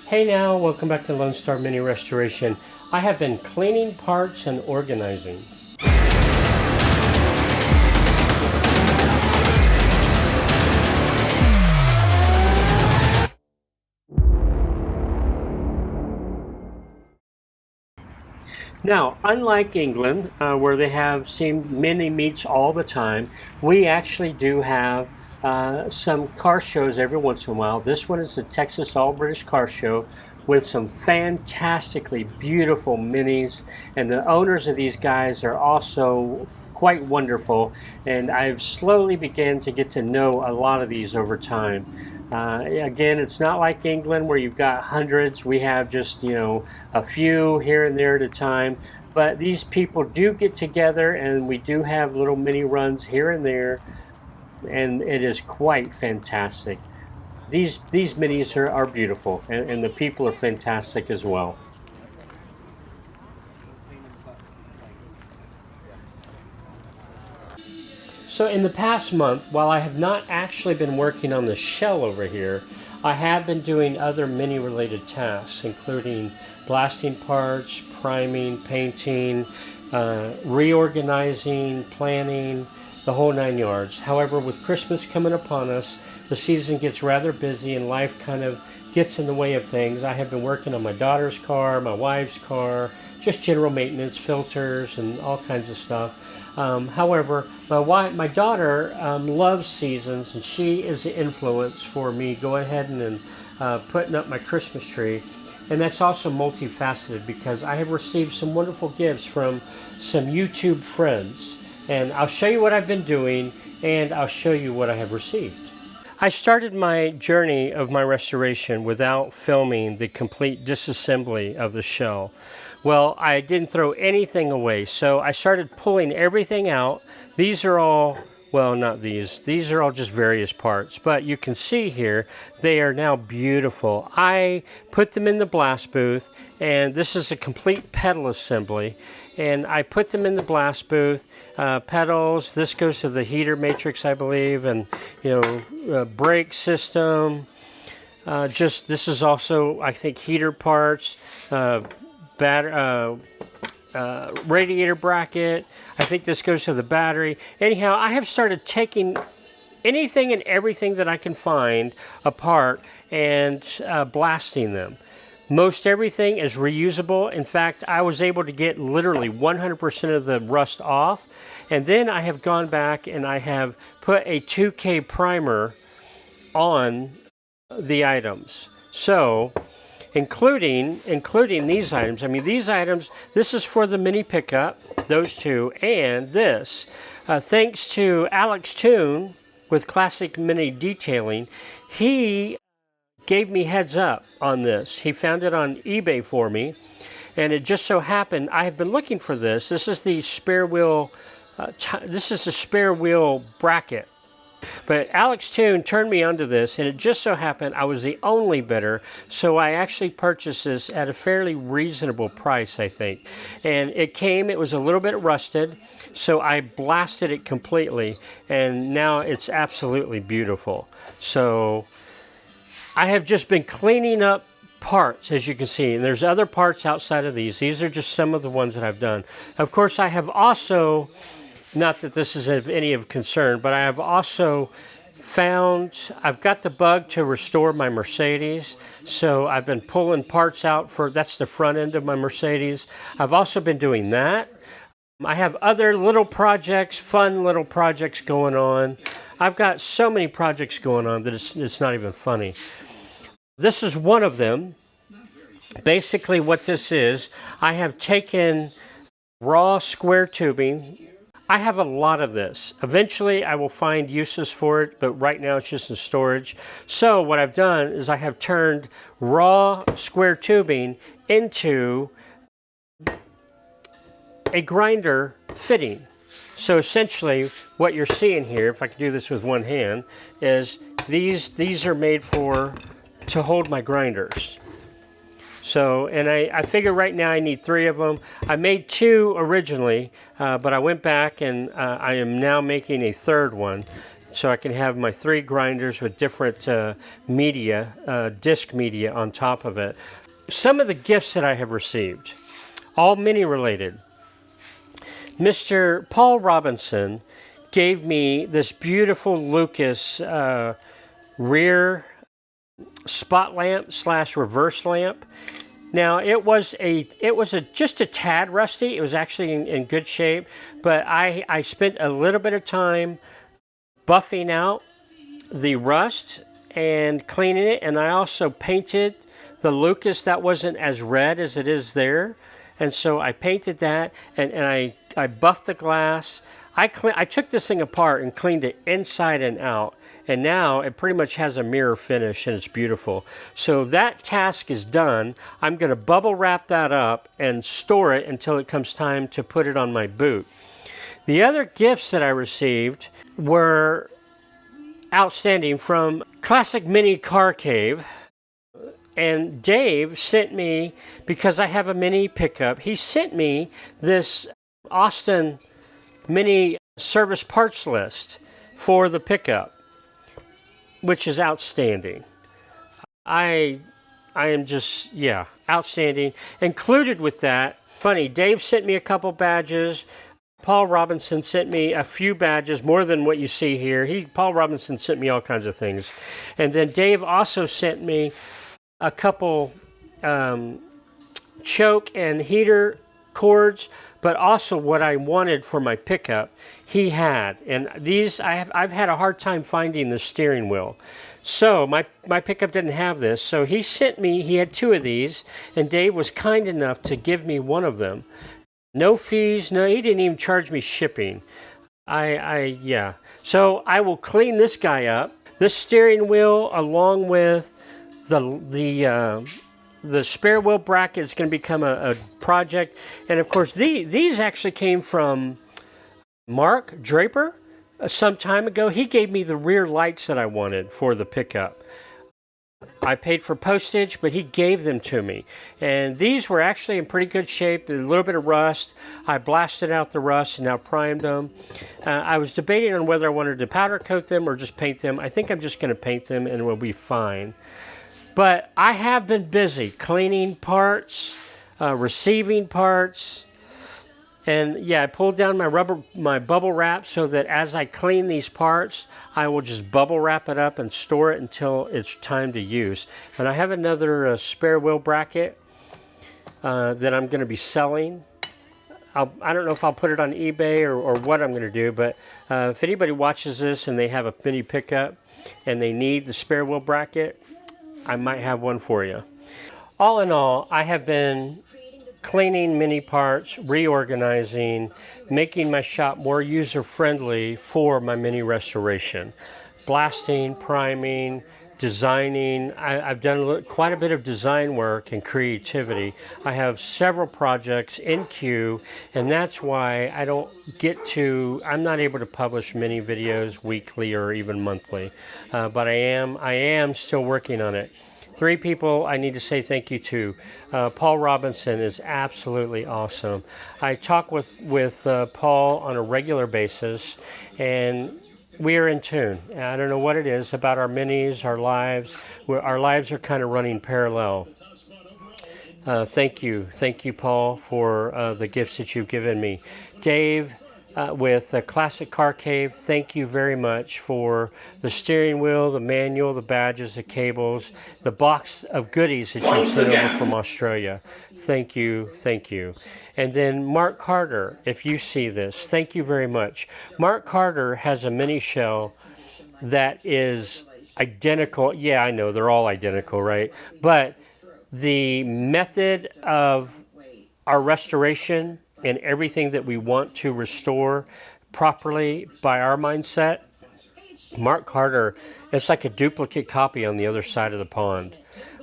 Hey now, welcome back to Lone Star Mini Restoration. I have been cleaning parts and organizing. Now, unlike England, where they have seen mini meets all the time, we actually do have some car shows every once in a while. This one is the Texas All British Car Show with some fantastically beautiful minis, and the owners of these guys are also quite wonderful, and I've slowly began to get to know a lot of these over time. Again, it's not like England where you've got hundreds. We have just, a few here and there at a time. But these people do get together and we do have little mini runs here and there. And it is quite fantastic. These minis are beautiful and the people are fantastic as well. So in the past month, while I have not actually been working on the shell over here, I have been doing other mini related tasks, including blasting parts, priming, painting, reorganizing, planning, the whole 9 yards. However, with Christmas coming upon us, the season gets rather busy and life kind of gets in the way of things. I have been working on my daughter's car, my wife's car, just general maintenance, filters, and all kinds of stuff. However, my daughter loves seasons, and she is the influence for me going ahead and putting up my Christmas tree. And that's also multifaceted because I have received some wonderful gifts from some YouTube friends. And I'll show you what I've been doing, and I'll show you what I have received. I started my journey of my restoration without filming the complete disassembly of the shell. Well, I didn't throw anything away, so I started pulling everything out. These are all, well, not these. These are all just various parts, but you can see here, they are now beautiful. I put them in the blast booth, and this is a complete pedal assembly. And I put them in the blast booth, pedals. This goes to the heater matrix, I believe, and brake system. This is also, I think, heater parts, radiator bracket. I think this goes to the battery. Anyhow, I have started taking anything and everything that I can find apart and blasting them. Most everything is reusable. In fact, I was able to get literally 100% of the rust off. And then I have gone back and I have put a 2K primer on the items. So, including these items. I mean, these items, this is for the mini pickup, those two, and this. Thanks to Alex Toon with Classic Mini Detailing, he gave me heads up on this. He found it on eBay for me, and it just so happened I have been looking for this. This is the spare wheel. This is a spare wheel bracket. But Alex Toon turned me onto this, and it just so happened I was the only bidder, so I actually purchased this at a fairly reasonable price, I think. And it was a little bit rusted, so I blasted it completely, and now it's absolutely beautiful. So I have just been cleaning up parts, as you can see, and there's other parts outside of these. These are just some of the ones that I've done. Of course, I have also, not that this is of any of concern, but I have also I've got the bug to restore my Mercedes, so I've been pulling parts out that's the front end of my Mercedes. I've also been doing that. I have other little projects, fun little projects going on. I've got so many projects going on that it's not even funny. This is one of them. Basically what this is, I have taken raw square tubing. I have a lot of this. Eventually I will find uses for it, but right now it's just in storage. So what I've done is I have turned raw square tubing into a grinder fitting. So essentially what you're seeing here, if I can do this with one hand, is these are made to hold my grinders. So, and I figure right now I need 3 of them. I made 2 originally, but I went back and I am now making a 3rd one. so I can have my 3 grinders with different media, disc media on top of it. Some of the gifts that I have received, all mini related. Mr. Paul Robinson gave me this beautiful Lucas rear spot lamp / reverse lamp. Now it was just a tad rusty. It was actually in good shape, but I spent a little bit of time buffing out the rust and cleaning it, and I also painted the Lucas. That wasn't as red as it is there, and so I painted that, and I buffed the glass. I took this thing apart and cleaned it inside and out, and now it pretty much has a mirror finish and it's beautiful. So that task is done. I'm going to bubble wrap that up and store it until it comes time to put it on my boot. The other gifts that I received were outstanding from Classic Mini Car Cave. And Dave sent me, because I have a mini pickup, he sent me this Austin mini service parts list for the pickup, which is outstanding. I am just, yeah, outstanding. Included with that, funny, Dave sent me a couple badges. Paul Robinson sent me a few badges, more than what you see here. Paul Robinson sent me all kinds of things. And then Dave also sent me a couple choke and heater cords, but also what I wanted for my pickup, he had. And these, I've had a hard time finding the steering wheel. So my pickup didn't have this. So he sent me, he had 2 of these, and Dave was kind enough to give me one of them. No fees, no, he didn't even charge me shipping. Yeah. So I will clean this guy up. This steering wheel, along with the spare wheel bracket, is going to become a project. And of course, these actually came from Mark Draper some time ago. He gave me the rear lights that I wanted for the pickup. I paid for postage, but he gave them to me. And these were actually in pretty good shape. A little bit of rust. I blasted out the rust and now primed them. I was debating on whether I wanted to powder coat them or just paint them. I think I'm just going to paint them and we'll be fine. But I have been busy cleaning parts, receiving parts, and yeah, I pulled down my bubble wrap so that as I clean these parts, I will just bubble wrap it up and store it until it's time to use. And I have another spare wheel bracket that I'm going to be selling. I don't know if I'll put it on eBay or what I'm going to do, but if anybody watches this and they have a mini pickup and they need the spare wheel bracket, I might have one for you. All in all, I have been cleaning mini parts, reorganizing, making my shop more user-friendly for my mini restoration. Blasting, priming, designing. I've done quite a bit of design work and creativity. I have several projects in queue, and that's why I'm not able to publish mini videos weekly or even monthly, but I am still working on it. 3 people I need to say thank you to. Paul Robinson is absolutely awesome. I talk with Paul on a regular basis, and we are in tune. I don't know what it is about our minis, our lives. Our lives are kind of running parallel. Thank you, Paul, for the gifts that you've given me. Dave, with Classic Car Cave, thank you very much for the steering wheel, the manual, the badges, the cables, the box of goodies that you've sent over from Australia. Thank you. And then Mark Carter, if you see this, thank you very much. Mark Carter has a mini shell that is identical. Yeah, I know, they're all identical, right? But the method of our restoration and everything that we want to restore properly by our mindset, Mark Carter, it's like a duplicate copy on the other side of the pond.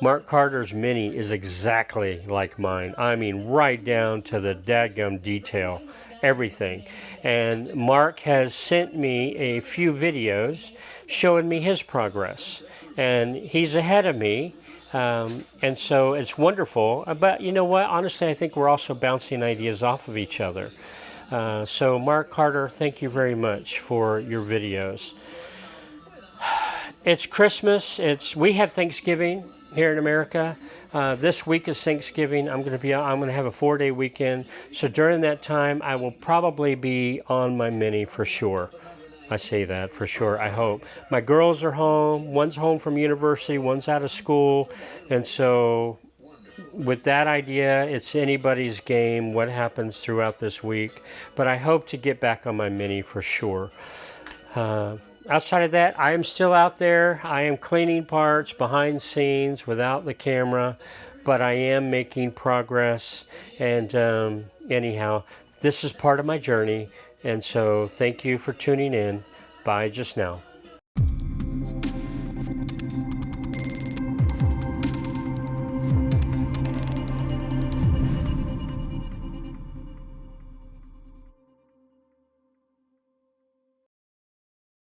Mark Carter's mini is exactly like mine. I mean, right down to the dadgum detail, everything. And Mark has sent me a few videos showing me his progress. And he's ahead of me. And so it's wonderful. But you know what? Honestly, I think we're also bouncing ideas off of each other. So Mark Carter, thank you very much for your videos. It's Christmas. We have Thanksgiving here in America. This week is Thanksgiving. I'm going to have a 4-day weekend. So during that time, I will probably be on my Mini for sure. I say that for sure. I hope. My girls are home. One's home from university. One's out of school, and so with that idea, it's anybody's game what happens throughout this week. But I hope to get back on my Mini for sure. Outside of that, I am still out there. I am cleaning parts behind scenes without the camera, but I am making progress. And anyhow, this is part of my journey. And so thank you for tuning in. Bye just now.